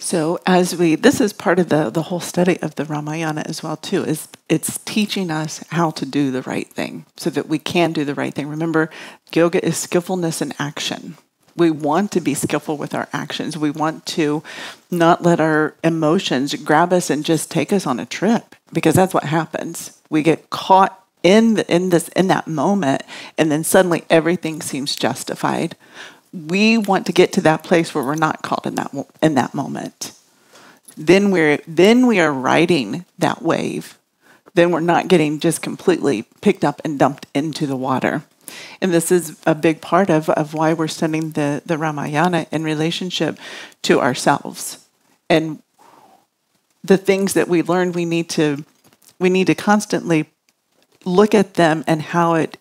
So this is part of the whole study of the Ramayana as well too, is it's teaching us how to do the right thing so that we can do the right thing. Remember, yoga is skillfulness in action. We want to be skillful with our actions. We want to not let our emotions grab us and just take us on a trip, because that's what happens. We get caught in that moment, and then suddenly everything seems justified. We want to get to that place where we're not caught in that moment. Then we are riding that wave. Then we're not getting just completely picked up and dumped into the water. And this is a big part of why we're studying the Ramayana in relationship to ourselves. And the things that we learn, we need to constantly look at them and how it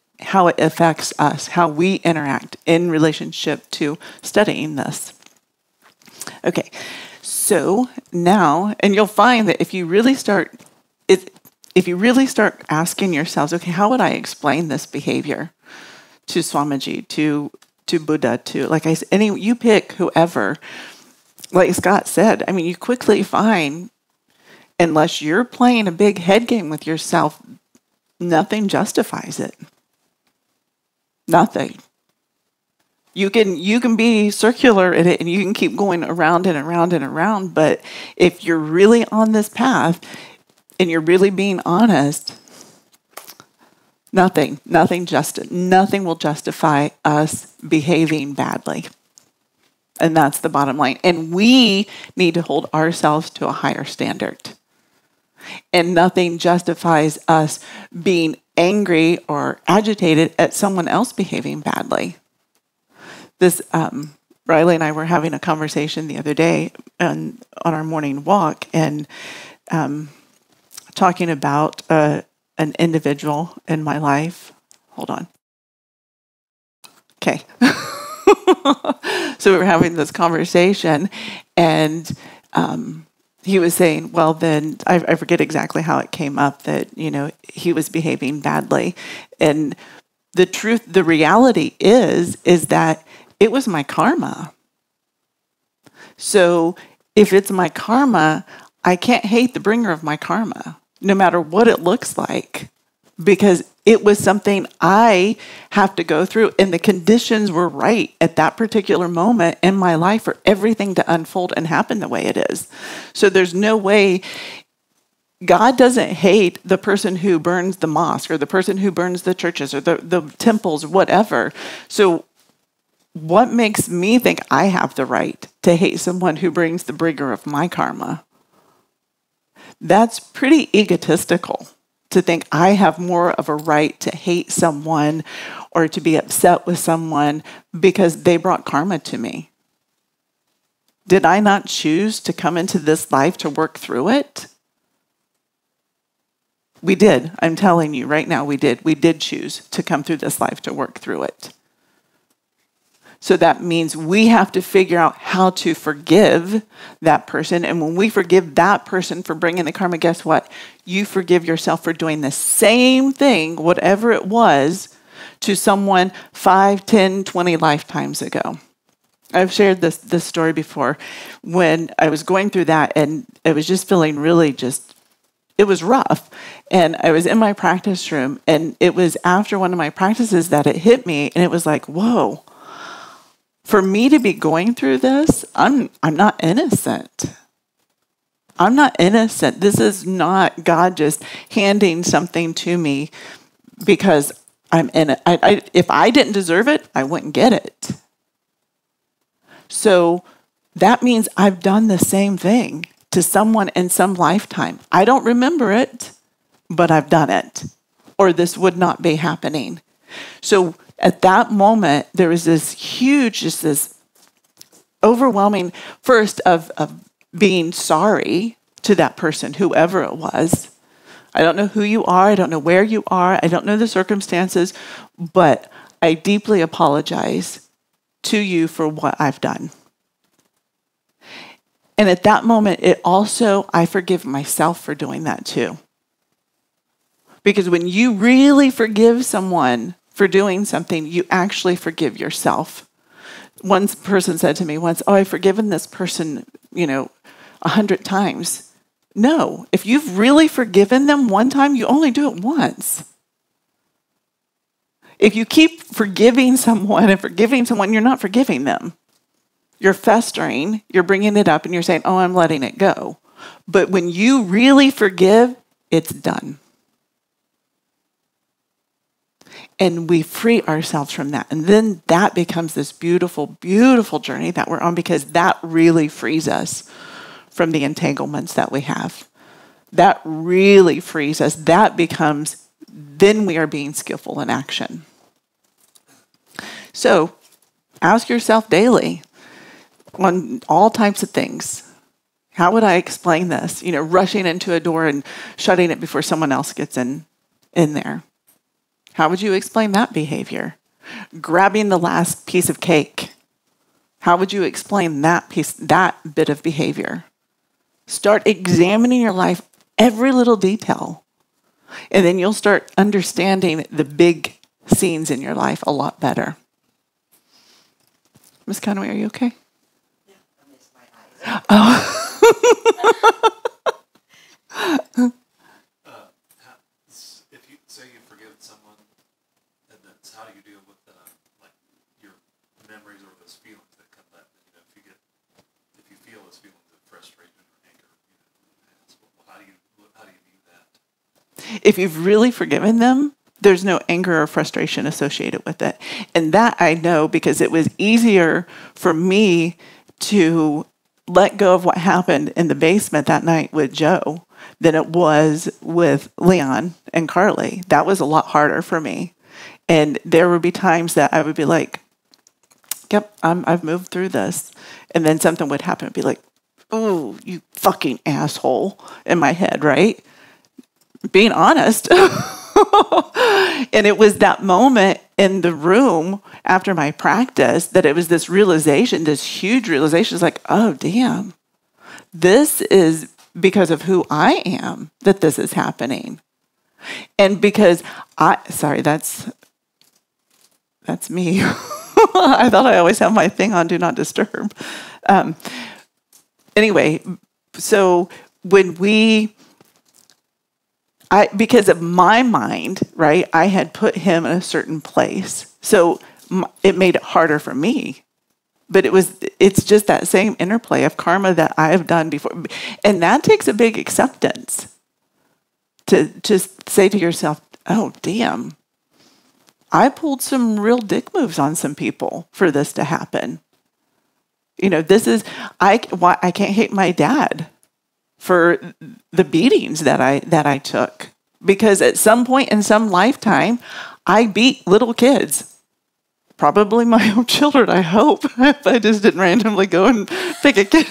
affects us, how we interact in relationship to studying this. Okay, so now, and you'll find that if you really start asking yourselves, okay, how would I explain this behavior to Swamiji, to Buddha, to, like I said, you pick whoever. Like Scott said, I mean, you quickly find, unless you're playing a big head game with yourself, nothing justifies it. Nothing. You can be circular in it and you can keep going around and around and around, but if you're really on this path and you're really being honest, nothing will justify us behaving badly. And that's the bottom line. And we need to hold ourselves to a higher standard. And nothing justifies us being angry or agitated at someone else behaving badly. This Riley and I were having a conversation the other day on our morning walk, and talking about an individual in my life. Hold on. Okay. So we were having this conversation, and he was saying, well, then I forget exactly how it came up that, he was behaving badly. And the reality is that it was my karma. So if it's my karma, I can't hate the bringer of my karma, no matter what it looks like, because it was something I have to go through, and the conditions were right at that particular moment in my life for everything to unfold and happen the way it is. So there's no way. God doesn't hate the person who burns the mosque or the person who burns the churches or the temples, whatever. So what makes me think I have the right to hate someone who brings the bringer of my karma? That's pretty egotistical, to think I have more of a right to hate someone or to be upset with someone because they brought karma to me. Did I not choose to come into this life to work through it? We did. I'm telling you right now, we did. We did choose to come through this life to work through it. So that means we have to figure out how to forgive that person. And when we forgive that person for bringing the karma, guess what? You forgive yourself for doing the same thing, whatever it was, to someone 5, 10, 20 lifetimes ago. I've shared this story before when I was going through that, and I was just feeling really it was rough. And I was in my practice room, and it was after one of my practices that it hit me, and it was like, whoa. For me to be going through this, I'm not innocent. I'm not innocent. This is not God just handing something to me because I'm in it. If I didn't deserve it, I wouldn't get it. So that means I've done the same thing to someone in some lifetime. I don't remember it, but I've done it, or this would not be happening. So at that moment, there was this huge, just this overwhelming, first of being sorry to that person, whoever it was. I don't know who you are. I don't know where you are. I don't know the circumstances, but I deeply apologize to you for what I've done. And at that moment, I forgive myself for doing that too. Because when you really forgive someone for doing something, you actually forgive yourself. One person said to me once, I've forgiven this person, 100 times. No, if you've really forgiven them one time, you only do it once. If you keep forgiving someone, you're not forgiving them. You're festering, you're bringing it up, and you're saying, oh, I'm letting it go. But when you really forgive, it's done. And we free ourselves from that. And then that becomes this beautiful, beautiful journey that we're on, because that really frees us from the entanglements that we have. That really frees us. That becomes, then we are being skillful in action. So ask yourself daily on all types of things. How would I explain this? Rushing into a door and shutting it before someone else gets in there. How would you explain that behavior? Grabbing the last piece of cake. How would you explain that bit of behavior? Start examining your life, every little detail. And then you'll start understanding the big scenes in your life a lot better. Miss Conway, are you okay? Yeah, I missed my eyes. Oh. If you say you forgive someone, and then how do you deal with like your memories or those feelings that come back? If you feel those feelings of frustration or anger, how do you view that? If you've really forgiven them, there's no anger or frustration associated with it. And that I know, because it was easier for me to let go of what happened in the basement that night with Joe than it was with Leon and Carly. That was a lot harder for me. And there would be times that I would be like, yep, I've moved through this. And then something would happen and be like, oh, you fucking asshole, in my head, right? Being honest. And it was that moment in the room after my practice that it was this realization, this huge realization. It's like, oh, damn, this is because of who I am that this is happening. And because that's me. I thought I always have my thing on Do Not Disturb. Anyway, so when because of my mind, right, I had put him in a certain place. So it made it harder for me. But it's just that same interplay of karma that I have done before. And that takes a big acceptance to just say to yourself, oh, damn, I pulled some real dick moves on some people for this to happen. I can't hate my dad for the beatings that I took, because at some point in some lifetime, I beat little kids, probably my own children. I hope if I just didn't randomly go and pick a kid.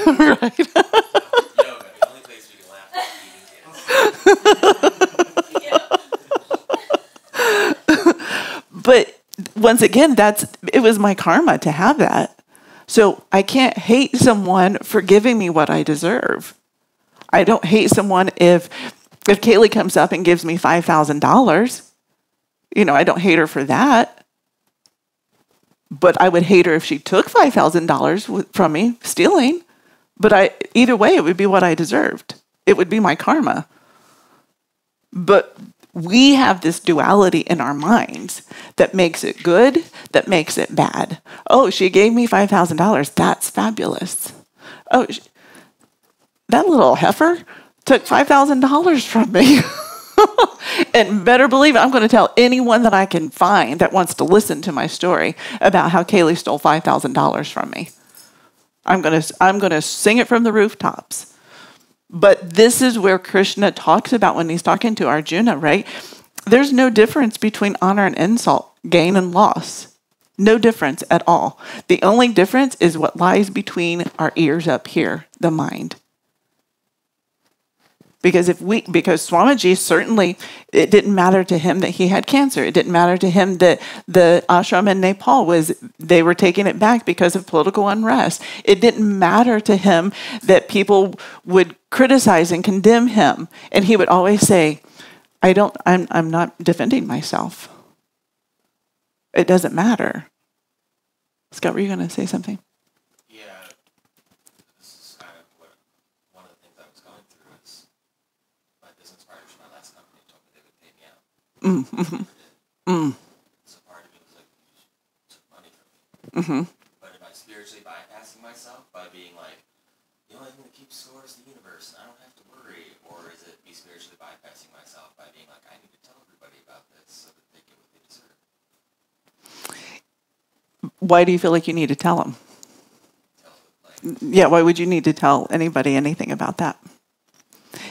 Right. Yoga, the only place we can laugh at But once again, it was my karma to have that. So I can't hate someone for giving me what I deserve. I don't hate someone if Kaylee comes up and gives me $5,000. I don't hate her for that. But I would hate her if she took $5,000 from me, stealing. But either way, it would be what I deserved. It would be my karma. But we have this duality in our minds that makes it good, that makes it bad. Oh, she gave me $5,000. That's fabulous. Oh, that little heifer took $5,000 from me. And better believe it, I'm going to tell anyone that I can find that wants to listen to my story about how Kaylee stole $5,000 from me. I'm going to sing it from the rooftops. But this is where Krishna talks about when he's talking to Arjuna, right? There's no difference between honor and insult, gain and loss. No difference at all. The only difference is what lies between our ears up here, the mind. Because Swamiji, certainly, it didn't matter to him that he had cancer. It didn't matter to him that the ashram in Nepal they were taking it back because of political unrest. It didn't matter to him that people would criticize and condemn him. And he would always say, I'm not defending myself. It doesn't matter. Scott, were you going to say something? Yeah, this is kind of what one of the things I was going through is my business partners from my last company told me they would pay me out. Mm-hmm. Mm. So part of me was like, you took money from me. Mm-hmm. But am I spiritually bypassing myself by being like, the only thing that keeps score is the universe, and I don't have to worry? Or is it me spiritually bypassing myself by being like, I need to tell everybody about this so that they get what they deserve? Why do you feel like you need to tell them? Yeah, why would you need to tell anybody anything about that?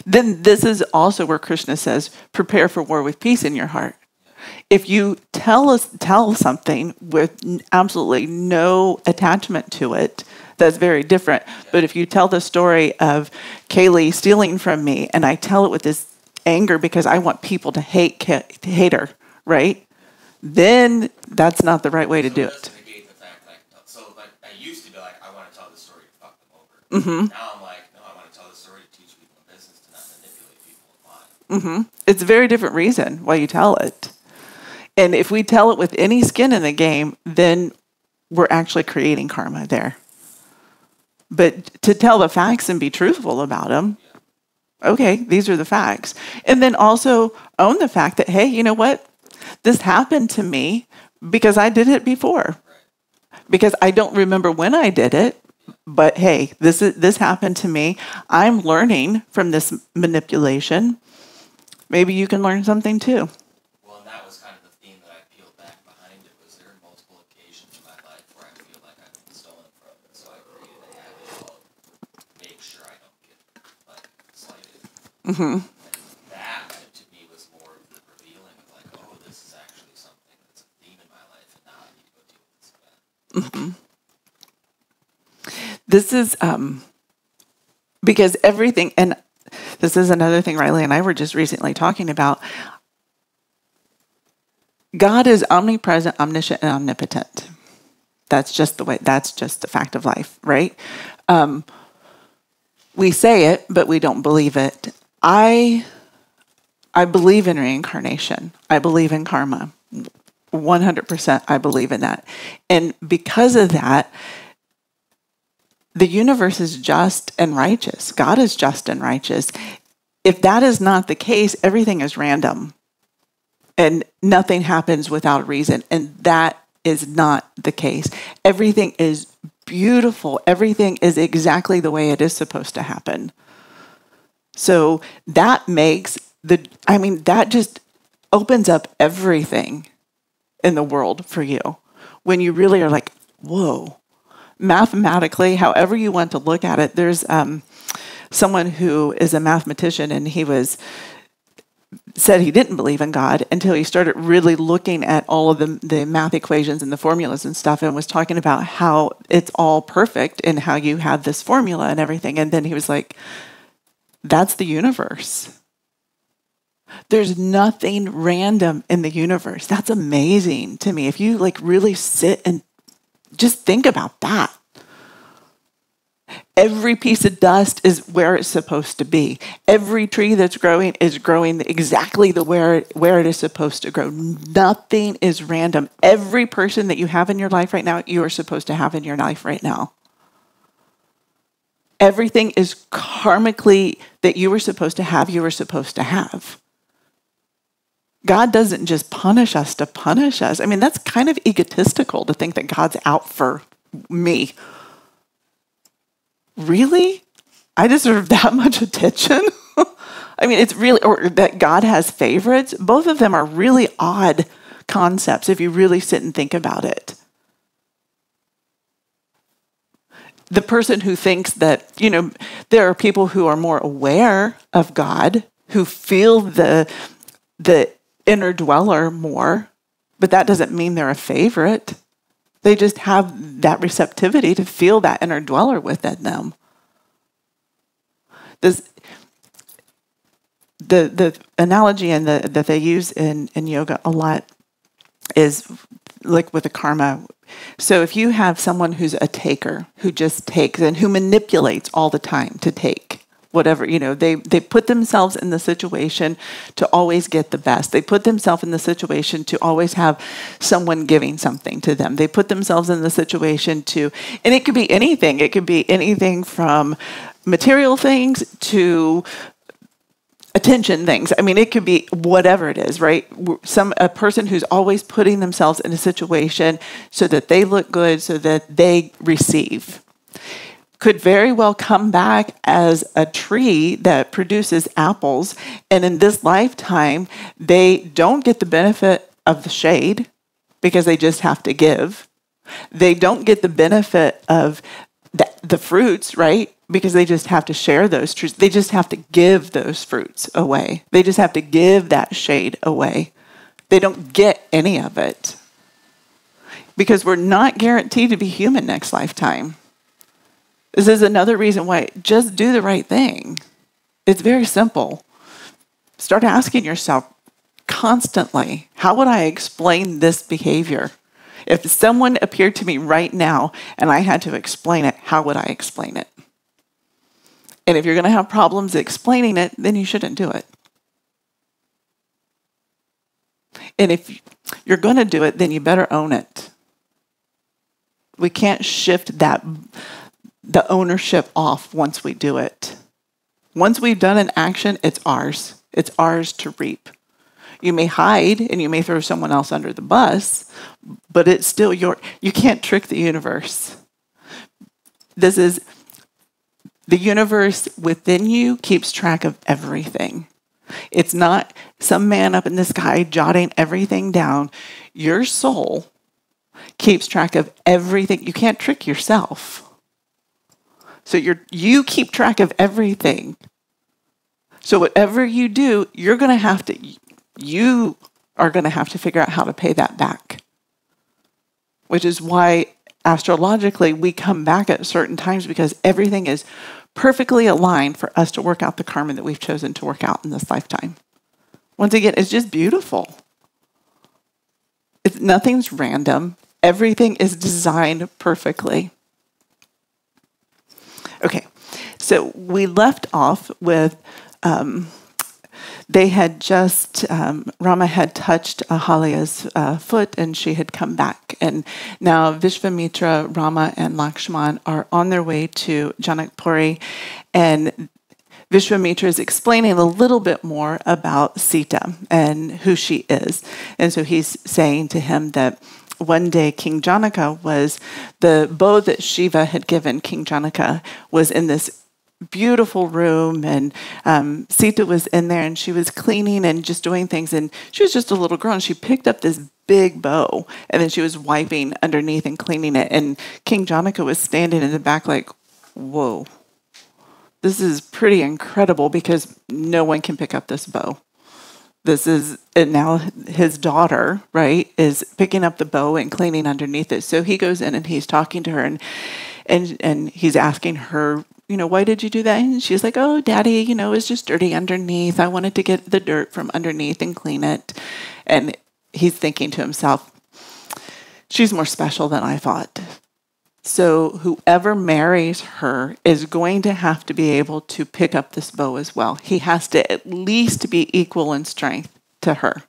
Then this is also where Krishna says, prepare for war with peace in your heart. If you tell something with absolutely no attachment to it, that's very different. But if you tell the story of Kaylee stealing from me, and I tell it with this anger because I want people to hate her, right? Then that's not the right way to do it. Negate the fact that I used to be like, I want to tell the story to fuck them over. Mm-hmm. Now I'm like, no, I want to tell the story to teach people in business to not manipulate people and lie. Mm-hmm. It's a very different reason why you tell it. And if we tell it with any skin in the game, then we're actually creating karma there. But to tell the facts and be truthful about them, okay, these are the facts. And then also own the fact that, hey, you know what? This happened to me because I did it before. Because I don't remember when I did it, but hey, this happened to me. I'm learning from this manipulation. Maybe you can learn something too. Well, and that was kind of the theme that I peeled back behind it. Was there are multiple occasions in my life where I feel like I've been stolen from, and so I created a habit of make sure I don't get slighted. Mm-hmm. And that to me was more of the revealing of like, oh, this is actually something that's a theme in my life, and now I need to go deal with this again. Mm-hmm. This is because everything, and this is another thing Riley and I were just recently talking about. God is omnipresent, omniscient, and omnipotent. That's just the fact of life, right? We say it, but we don't believe it. I believe in reincarnation. I believe in karma. 100% I believe in that. And because of that, the universe is just and righteous. God is just and righteous. If that is not the case, everything is random. And nothing happens without a reason. And that is not the case. Everything is beautiful. Everything is exactly the way it is supposed to happen. So that that just opens up everything in the world for you. When you really are like, whoa. Mathematically, however you want to look at it, there's someone who is a mathematician, and he said he didn't believe in God until he started really looking at all of the math equations and the formulas and stuff, and was talking about how it's all perfect and how you have this formula and everything. And then he was like, that's the universe. There's nothing random in the universe. That's amazing to me. If you really sit and just think about that. Every piece of dust is where it's supposed to be. Every tree that's growing is growing exactly where it is supposed to grow. Nothing is random. Every person that you have in your life right now, you are supposed to have in your life right now. Everything is karmically that you were supposed to have, you were supposed to have. God doesn't just punish us to punish us. I mean, that's kind of egotistical to think that God's out for me. Really? I deserve that much attention? I mean, it's really, or that God has favorites. Both of them are really odd concepts if you really sit and think about it. The person who thinks that, there are people who are more aware of God, who feel the inner dweller more, but that doesn't mean they're a favorite. They just have that receptivity to feel that inner dweller within them. The analogy that they use in yoga a lot is like with the karma. So if you have someone who's a taker, who just takes and who manipulates all the time to take, whatever, they put themselves in the situation to always get the best. They put themselves in the situation to always have someone giving something to them. They put themselves in the situation and it could be anything. It could be anything from material things to attention things. I mean, it could be whatever it is, right? A person who's always putting themselves in a situation so that they look good, so that they receive, could very well come back as a tree that produces apples. And in this lifetime, they don't get the benefit of the shade because they just have to give. They don't get the benefit of the fruits, right? Because they just have to share those trees. They just have to give those fruits away. They just have to give that shade away. They don't get any of it because we're not guaranteed to be human next lifetime. This is another reason why just do the right thing. It's very simple. Start asking yourself constantly, how would I explain this behavior? If someone appeared to me right now and I had to explain it, how would I explain it? And if you're going to have problems explaining it, then you shouldn't do it. And if you're going to do it, then you better own it. We can't shift the ownership off once we do it. Once we've done an action, it's ours. It's ours to reap. You may hide and you may throw someone else under the bus, but it's still your. You can't trick the universe. This is the universe within you keeps track of everything. It's not some man up in the sky jotting everything down. Your soul keeps track of everything. You can't trick yourself. So you keep track of everything. So whatever you do, you are going to have to figure out how to pay that back. Which is why astrologically we come back at certain times, because everything is perfectly aligned for us to work out the karma that we've chosen to work out in this lifetime. Once again, it's just beautiful. Nothing's random. Everything is designed perfectly. Okay, so we left off with they had just, Rama had touched Ahalya's foot and she had come back. And now Vishvamitra, Rama, and Lakshman are on their way to Janakpuri. And Vishvamitra is explaining a little bit more about Sita and who she is. And so he's saying to him that one day King Janaka the bow that Shiva had given King Janaka was in this beautiful room, and Sita was in there and she was cleaning and just doing things, and she was just a little girl and she picked up this big bow and then she was wiping underneath and cleaning it, and King Janaka was standing in the back like, whoa, this is pretty incredible because no one can pick up this bow. And now his daughter, right, is picking up the bow and cleaning underneath it. So he goes in and he's talking to her and he's asking her, why did you do that? And she's like, oh, Daddy, it's just dirty underneath. I wanted to get the dirt from underneath and clean it. And he's thinking to himself, she's more special than I thought. So whoever marries her is going to have to be able to pick up this bow as well. He has to at least be equal in strength to her.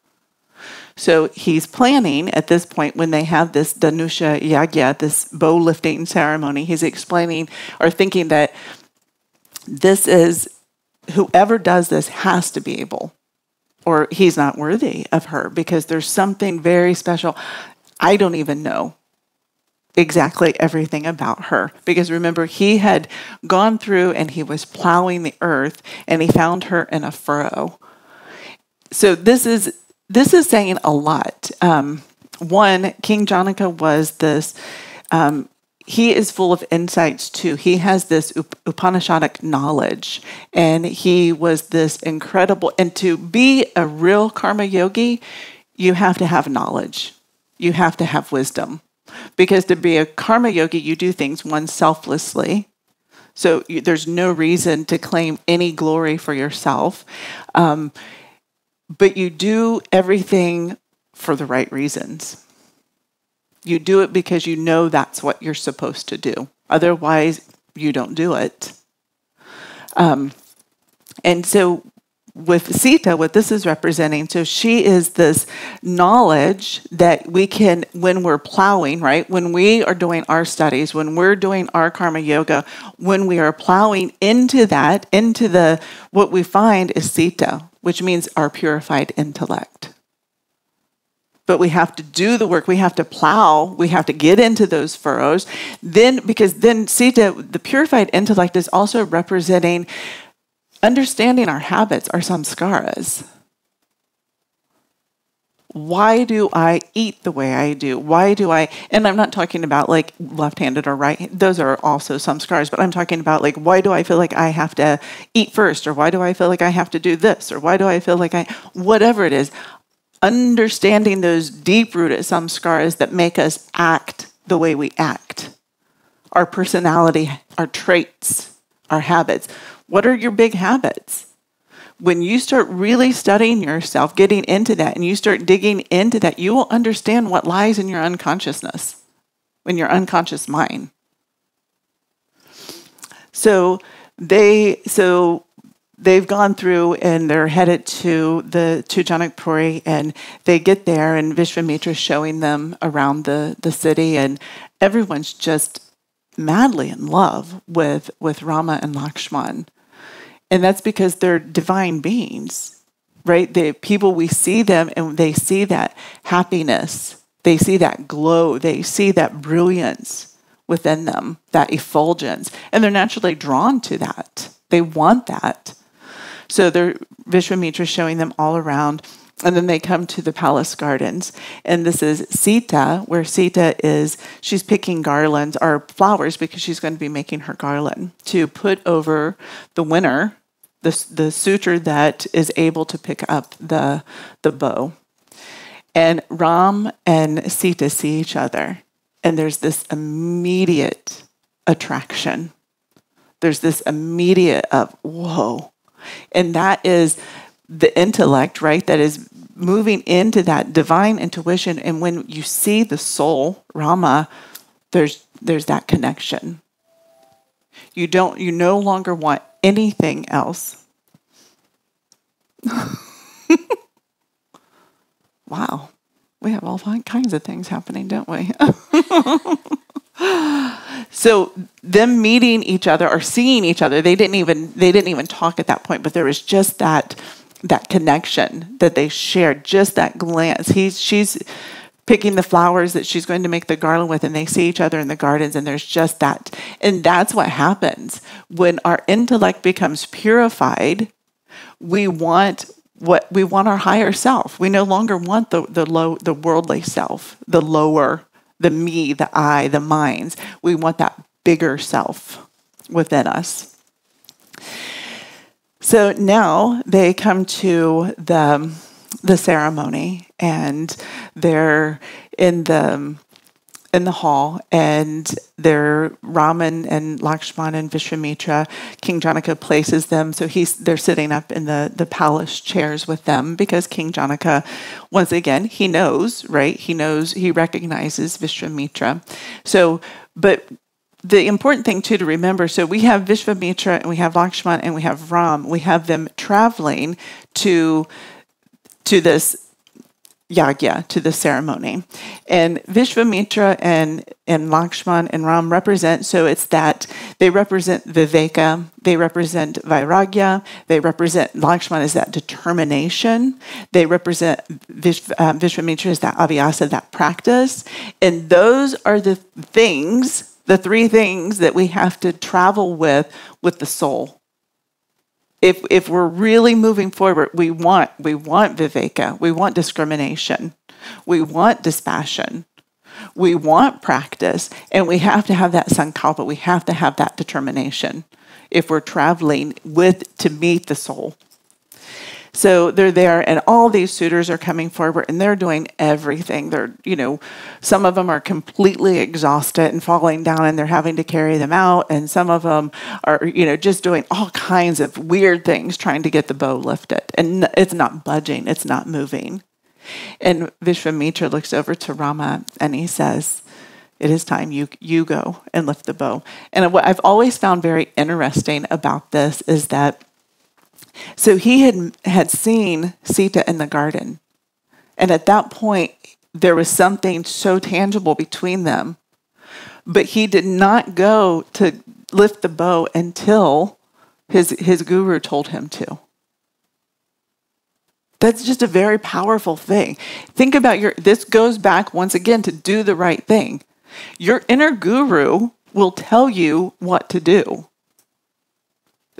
So he's planning at this point, when they have this Dhanusha Yagya, this bow lifting ceremony, he's explaining or thinking that whoever does this has to be able, or he's not worthy of her, because there's something very special. I don't even know exactly everything about her, because remember, he had gone through and he was plowing the earth and he found her in a furrow. So this is saying a lot. One, King Janaka was this, he is full of insights too. He has this Upanishadic knowledge, and he was this incredible, and to be a real karma yogi, you have to have knowledge. You have to have wisdom. Because to be a karma yogi, you do things, one, selflessly. So there's no reason to claim any glory for yourself. But you do everything for the right reasons. You do it because you know that's what you're supposed to do. Otherwise, you don't do it. And so with Sita, what this is representing, so she is this knowledge that we can, when we're plowing, right? When we are doing our studies, when we're doing our karma yoga, when we are plowing into that, what we find is Sita, which means our purified intellect. But we have to do the work. We have to plow. We have to get into those furrows. Because then Sita, the purified intellect, is also representing understanding our habits, our samskaras. Why do I eat the way I do? And I'm not talking about like left-handed or right. Those are also samskaras, but I'm talking about like, why do I feel like I have to eat first? Or why do I feel like I have to do this? Or why do I feel like whatever it is, understanding those deep-rooted samskaras that make us act the way we act. Our personality, our traits, our habits. What are your big habits? When you start really studying yourself, getting into that, and you start digging into that, you will understand what lies in your unconsciousness, in your unconscious mind. So they've gone through and they're headed to Janakpuri, and they get there, and Vishwamitra is showing them around the city, and everyone's just madly in love with Rama and Lakshman. And that's because they're divine beings, right? The people, we see them and they see that happiness. They see that glow. They see that brilliance within them, that effulgence. And they're naturally drawn to that. They want that. So Vishwamitra showing them all around. And then they come to the palace gardens. And this is Sita, where Sita she's picking garlands or flowers because she's going to be making her garland to put over the winner, the suitor that is able to pick up the bow. And Ram and Sita see each other. And there's this immediate attraction. There's this immediate whoa. And that is the intellect, right? That is moving into that divine intuition. And when you see the soul, Rama, there's that connection. You no longer want anything else. Wow. We have all kinds of things happening, don't we? So them meeting each other or seeing each other, they didn't even talk at that point, but there was just that connection that they shared, just that glance. She's picking the flowers that she's going to make the garland with, and they see each other in the gardens, and there's just that. And that's what happens when our intellect becomes purified. We want our higher self. We no longer want the worldly self, the lower, the me, the I, the minds. We want that bigger self within us. So now they come to the ceremony, and they're in the hall, and they're Raman and Lakshman and Vishwamitra. King Janaka places them, so they're sitting up in the palace chairs with them, because King Janaka, once again, he knows, right? He recognizes Vishwamitra. So, but the important thing too to remember, so we have Vishwamitra and we have Lakshman and we have Ram. We have them traveling to this yagya, to the ceremony. And Vishwamitra and Lakshman and Ram represent, so it's that they represent viveka, they represent vairagya, they represent, Lakshman is that determination, they represent Vishwamitra is that abhyasa, that practice. And those are the three things that we have to travel with the soul. If we're really moving forward, we want viveka, we want discrimination, we want dispassion, we want practice, and we have to have that sankalpa, we have to have that determination if we're traveling to meet the soul. So they're there, and all these suitors are coming forward, and they're doing everything. They're, some of them are completely exhausted and falling down, and they're having to carry them out. And some of them are, just doing all kinds of weird things, trying to get the bow lifted. And it's not budging, it's not moving. And Vishwamitra looks over to Rama, and he says, "It is time, you go and lift the bow." And what I've always found very interesting about this is that So he had seen Sita in the garden. And at that point, there was something so tangible between them. But he did not go to lift the bow until his guru told him to. That's just a very powerful thing. Think about this goes back once again to do the right thing. Your inner guru will tell you what to do.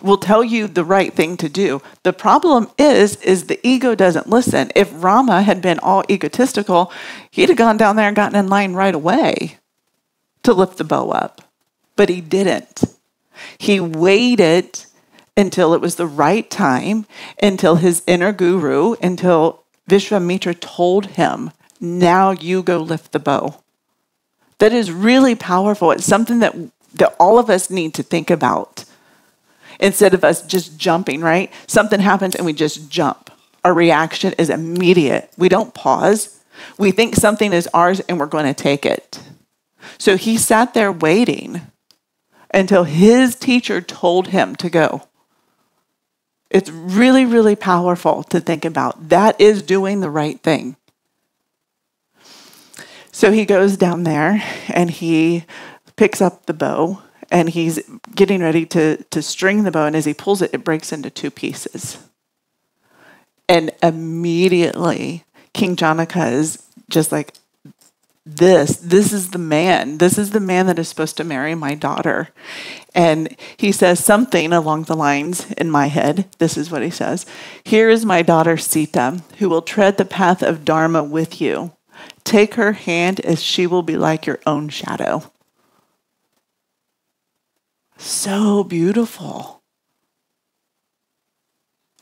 Will tell you the right thing to do. The problem is the ego doesn't listen. If Rama had been all egotistical, he'd have gone down there and gotten in line right away to lift the bow up. But he didn't. He waited until it was the right time, until his inner guru, until Vishwamitra told him, now you go lift the bow. That is really powerful. It's something that all of us need to think about. Instead of us just jumping, right? Something happens and we just jump. Our reaction is immediate. We don't pause. We think something is ours and we're going to take it. So he sat there waiting until his teacher told him to go. It's really, really powerful to think about. That is doing the right thing. So he goes down there and he picks up the bow and he's getting ready to string the bow. And as he pulls it, it breaks into two pieces. And immediately King Janaka is just like, this is the man. This is the man that is supposed to marry my daughter. And he says something along the lines in my head. This is what he says. Here is my daughter Sita, who will tread the path of Dharma with you. Take her hand as she will be like your own shadow. So beautiful.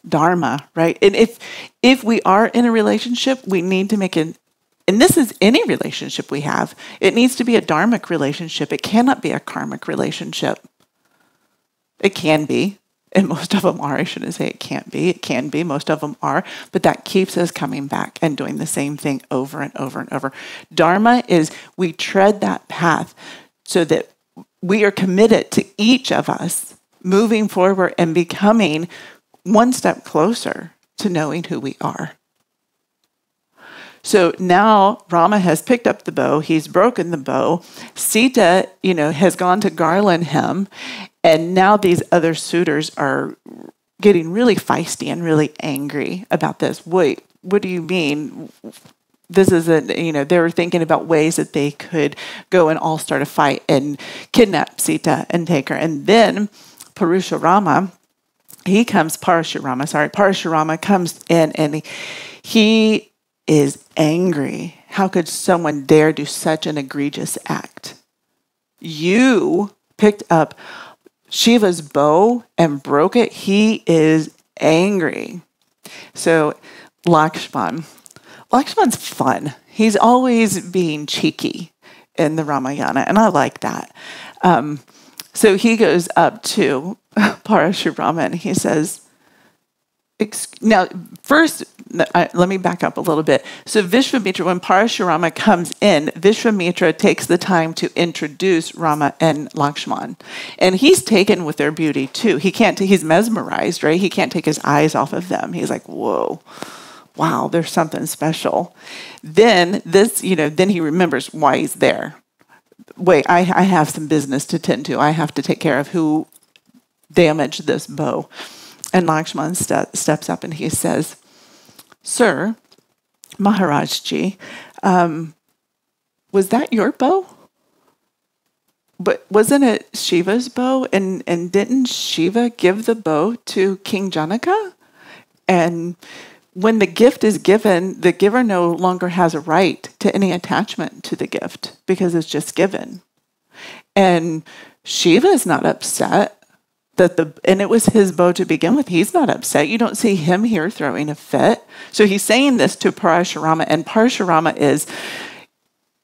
Dharma, right? And if we are in a relationship, we need to make and this is any relationship we have, it needs to be a dharmic relationship. It cannot be a karmic relationship. It can be, and most of them are. I shouldn't say it can't be. It can be. Most of them are. But that keeps us coming back and doing the same thing over and over and over. Dharma is we tread that path so that we are committed to each of us moving forward and becoming one step closer to knowing who we are. So now Rama has picked up the bow. He's broken the bow. Sita, has gone to garland him. And now these other suitors are getting really feisty and really angry about this. Wait, what do you mean? This isn't, they were thinking about ways that they could go and all start a fight and kidnap Sita and take her. And then Parashurama comes in and he is angry. How could someone dare do such an egregious act? You picked up Shiva's bow and broke it. He is angry. So Lakshman's fun. He's always being cheeky in the Ramayana, and I like that. So he goes up to Parashurama and he says, now, first, let me back up a little bit. So Vishwamitra, when Parashurama comes in, Vishwamitra takes the time to introduce Rama and Lakshman. And he's taken with their beauty too. He's mesmerized, right? He can't take his eyes off of them. He's like, whoa, wow, there's something special. Then then he remembers why he's there. Wait, I have some business to tend to. I have to take care of who damaged this bow. And Lakshman steps up and he says, Sir, Maharajji, was that your bow? But wasn't it Shiva's bow? And didn't Shiva give the bow to King Janaka? And when the gift is given, the giver no longer has a right to any attachment to the gift because it's just given. And Shiva is not upset. And it was his bow to begin with. He's not upset. You don't see him here throwing a fit. So he's saying this to Parashurama, and Parashurama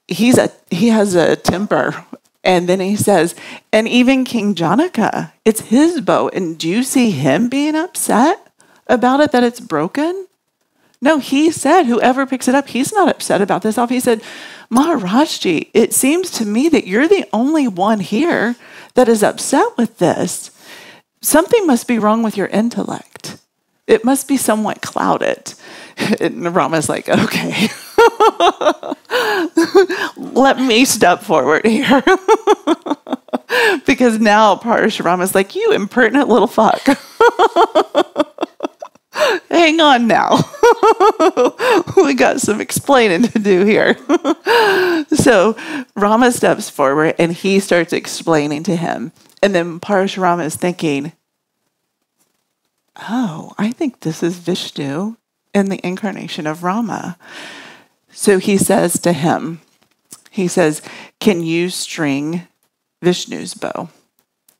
he has a temper. And then he says, and even King Janaka, it's his bow. And do you see him being upset about it, that it's broken? No, he said, whoever picks it up, he's not upset about this. He said, Maharajji, it seems to me that you're the only one here that is upset with this. Something must be wrong with your intellect. It must be somewhat clouded. And Rama's like, okay, let me step forward here. Because now Parashurama's like, you impertinent little fuck. Hang on now. We got some explaining to do here. So Rama steps forward and he starts explaining to him. And then Parashurama is thinking, oh, I think this is Vishnu in the incarnation of Rama. So he says to him, he says, can you string Vishnu's bow?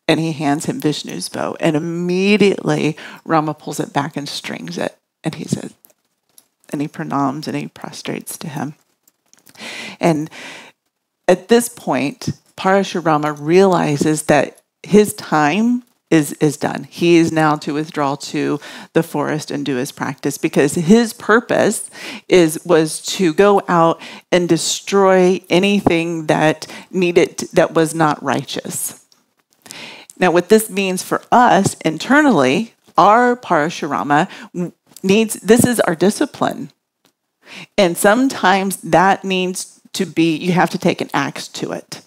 And he hands him Vishnu's bow. And immediately Rama pulls it back and strings it. And he says, and he pranams and he prostrates to him. And at this point, Parashurama realizes that his time is done. He is now to withdraw to the forest and do his practice, because his purpose was to go out and destroy anything that was not righteous. Now, what this means for us internally, our Parashurama this is our discipline. And sometimes that needs to be, you have to take an axe to it,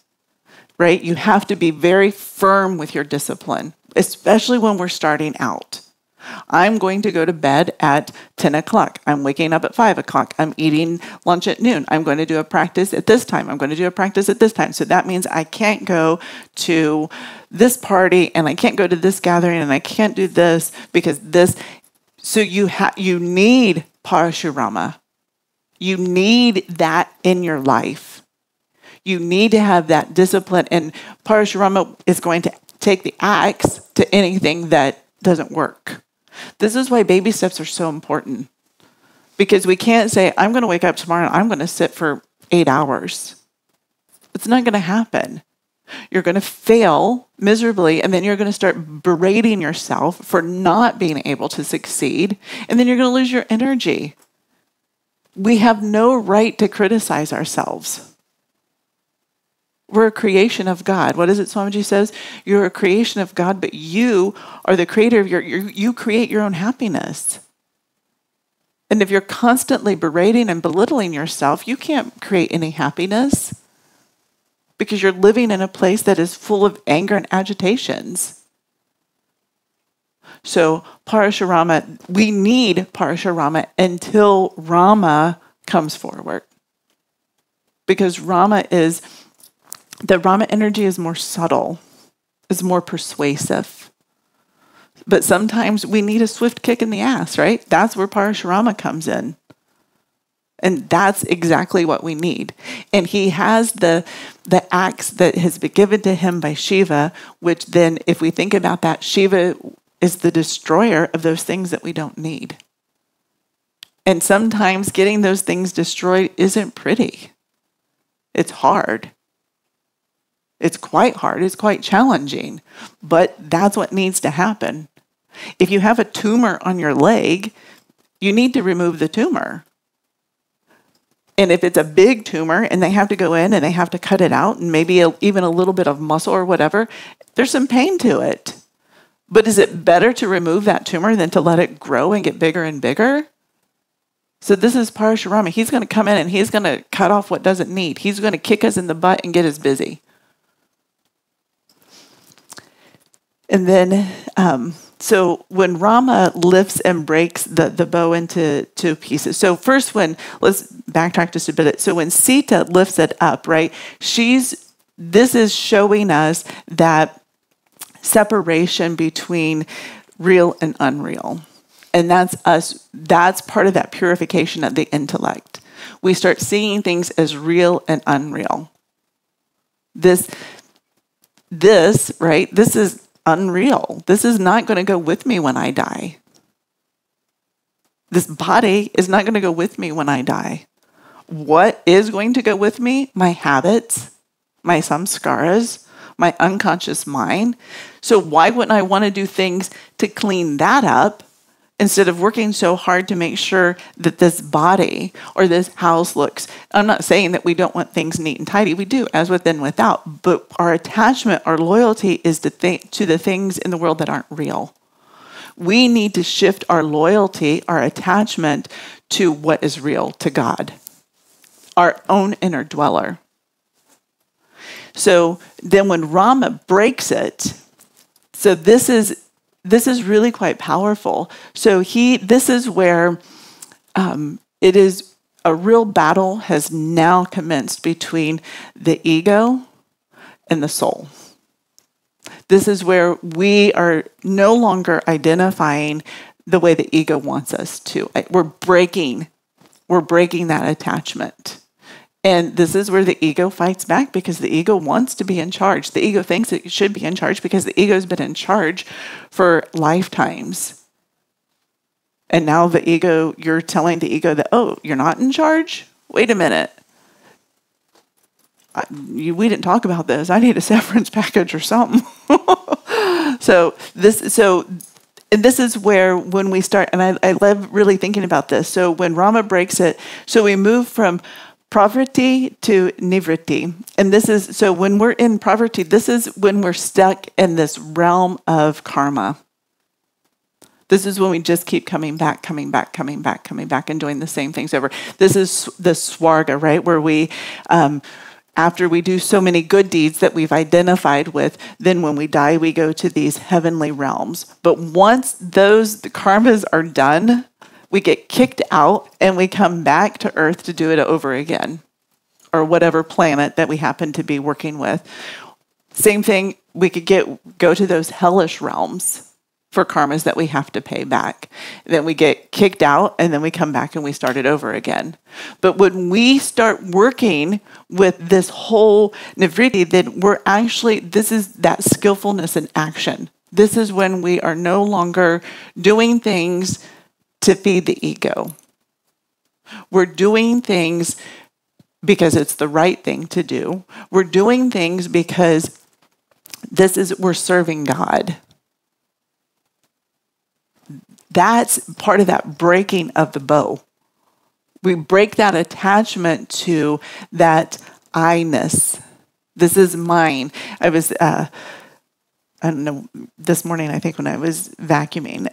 right? You have to be very firm with your discipline, especially when we're starting out. I'm going to go to bed at 10 o'clock. I'm waking up at 5 o'clock. I'm eating lunch at noon. I'm going to do a practice at this time. I'm going to do a practice at this time. So that means I can't go to this party and I can't go to this gathering and I can't do this because this. So you need Parashurama. You need that in your life. You need to have that discipline. And Parashurama is going to take the axe to anything that doesn't work. This is why baby steps are so important. Because we can't say, I'm going to wake up tomorrow and I'm going to sit for 8 hours. It's not going to happen. You're going to fail miserably, and then you're going to start berating yourself for not being able to succeed, and then you're going to lose your energy. We have no right to criticize ourselves. We're a creation of God. What is it Swamiji says? You're a creation of God, but you are the creator of you create your own happiness. And if you're constantly berating and belittling yourself, you can't create any happiness because you're living in a place that is full of anger and agitations. So Parashurama, we need Parashurama until Rama comes forward. Because the Rama energy is more subtle, is more persuasive. But sometimes we need a swift kick in the ass, right? That's where Parashurama comes in. And that's exactly what we need. And he has the axe that has been given to him by Shiva, which then, if we think about that, Shiva is the destroyer of those things that we don't need. And sometimes getting those things destroyed isn't pretty. It's hard. It's quite hard. It's quite challenging. But that's what needs to happen. If you have a tumor on your leg, you need to remove the tumor. And if it's a big tumor and they have to go in and they have to cut it out and maybe even a little bit of muscle or whatever, there's some pain to it. But is it better to remove that tumor than to let it grow and get bigger and bigger? So this is Parashurama. He's going to come in and he's going to cut off what doesn't need. He's going to kick us in the butt and get us busy. And then, so when Rama lifts and breaks the bow into 2 pieces. So first let's backtrack just a bit. So when Sita lifts it up, right, this is showing us that separation between real and unreal. And that's part of that purification of the intellect. We start seeing things as real and unreal. This is unreal. This is not going to go with me when I die. This body is not going to go with me when I die. What is going to go with me? My habits, my samskaras, my unconscious mind. So why wouldn't I want to do things to clean that up instead of working so hard to make sure that this body or this house looks? I'm not saying that we don't want things neat and tidy. We do, as within, without. But our attachment, our loyalty is to the things in the world that aren't real. We need to shift our loyalty, our attachment to what is real, to God, our own inner dweller. So then when Rama breaks it, so this is really quite powerful. So this is where it is a real battle has now commenced between the ego and the soul. This is where we are no longer identifying the way the ego wants us to. We're breaking that attachment. And this is where the ego fights back because the ego wants to be in charge. The ego thinks it should be in charge because the ego's been in charge for lifetimes. And now you're telling the ego that, oh, you're not in charge? Wait a minute. We didn't talk about this. I need a severance package or something. So this is where when we start, and I love really thinking about this. So when Rama breaks it, so we move from pravriti to nivritti. And so when we're in pravriti, this is when we're stuck in this realm of karma. This is when we just keep coming back, and doing the same things over. This is the swarga, right? Where we, after we do so many good deeds that we've identified with, then when we die, we go to these heavenly realms. But once the karmas are done, we get kicked out and we come back to Earth to do it over again, or whatever planet that we happen to be working with. Same thing, we could go to those hellish realms for karmas that we have to pay back. Then we get kicked out and then we come back and we start it over again. But when we start working with this whole nivritti, then this is that skillfulness in action. This is when we are no longer doing things to feed the ego. We're doing things because it's the right thing to do. We're doing things because we're serving God. That's part of that breaking of the bow. We break that attachment to that I-ness. This is mine. I was, I don't know, this morning, I think when I was vacuuming,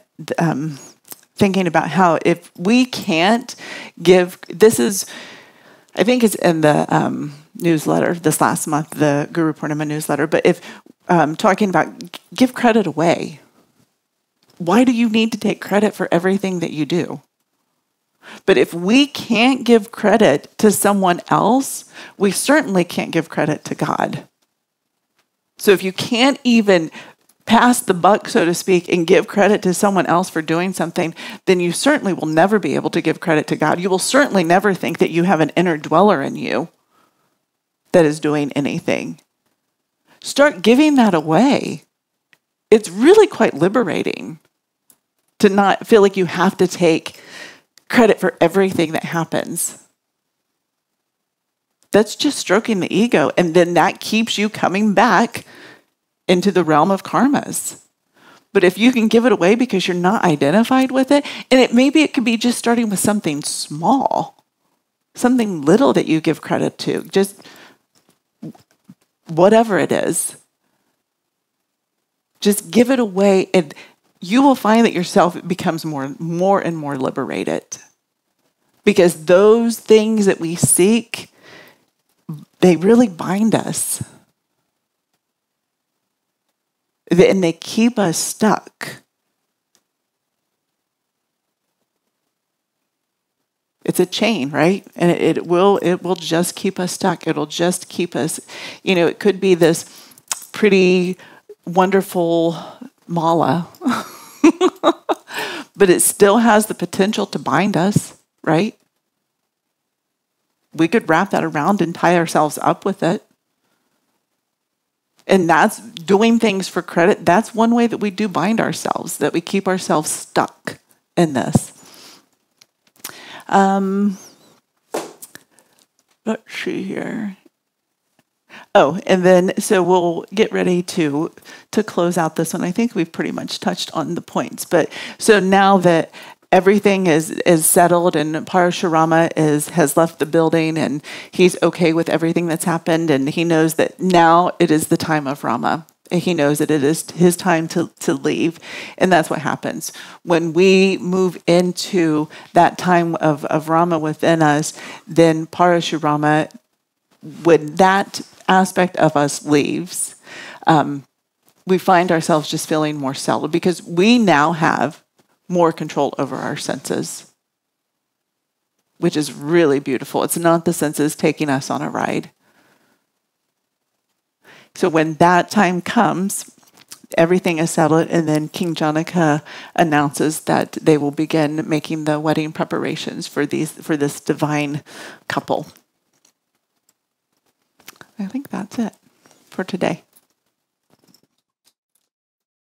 thinking about how if we can't give, I think it's in the newsletter this last month, the Guru Purnima newsletter, but if talking about give credit away. Why do you need to take credit for everything that you do? But if we can't give credit to someone else, we certainly can't give credit to God. So if you can't even pass the buck, so to speak, and give credit to someone else for doing something, then you certainly will never be able to give credit to God. You will certainly never think that you have an inner dweller in you that is doing anything. Start giving that away. It's really quite liberating to not feel like you have to take credit for everything that happens. That's just stroking the ego, and then that keeps you coming back into the realm of karmas. But if you can give it away because you're not identified with it, and maybe it could be just starting with something small, something little that you give credit to, just whatever it is. Just give it away, and you will find that yourself becomes more and more liberated. Because those things that we seek, they really bind us. And they keep us stuck. It's a chain, right? And it will just keep us stuck. It'll just keep us, it could be this pretty wonderful mala, but it still has the potential to bind us, right? We could wrap that around and tie ourselves up with it. And that's doing things for credit. That's one way that we do bind ourselves, that we keep ourselves stuck in this. Let's see here. Oh, and then, so we'll get ready to close out this one. I think we've pretty much touched on the points. But so now that everything is settled and Parashurama has left the building and he's okay with everything that's happened and he knows that now it is the time of Rama. He knows that it is his time to leave. And that's what happens. When we move into that time of Rama within us, then Parashurama, when that aspect of us leaves, we find ourselves just feeling more settled because we now have more control over our senses, which is really beautiful. It's not the senses taking us on a ride. So when that time comes, everything is settled, and then King Janaka announces that they will begin making the wedding preparations for this divine couple. I think that's it for today.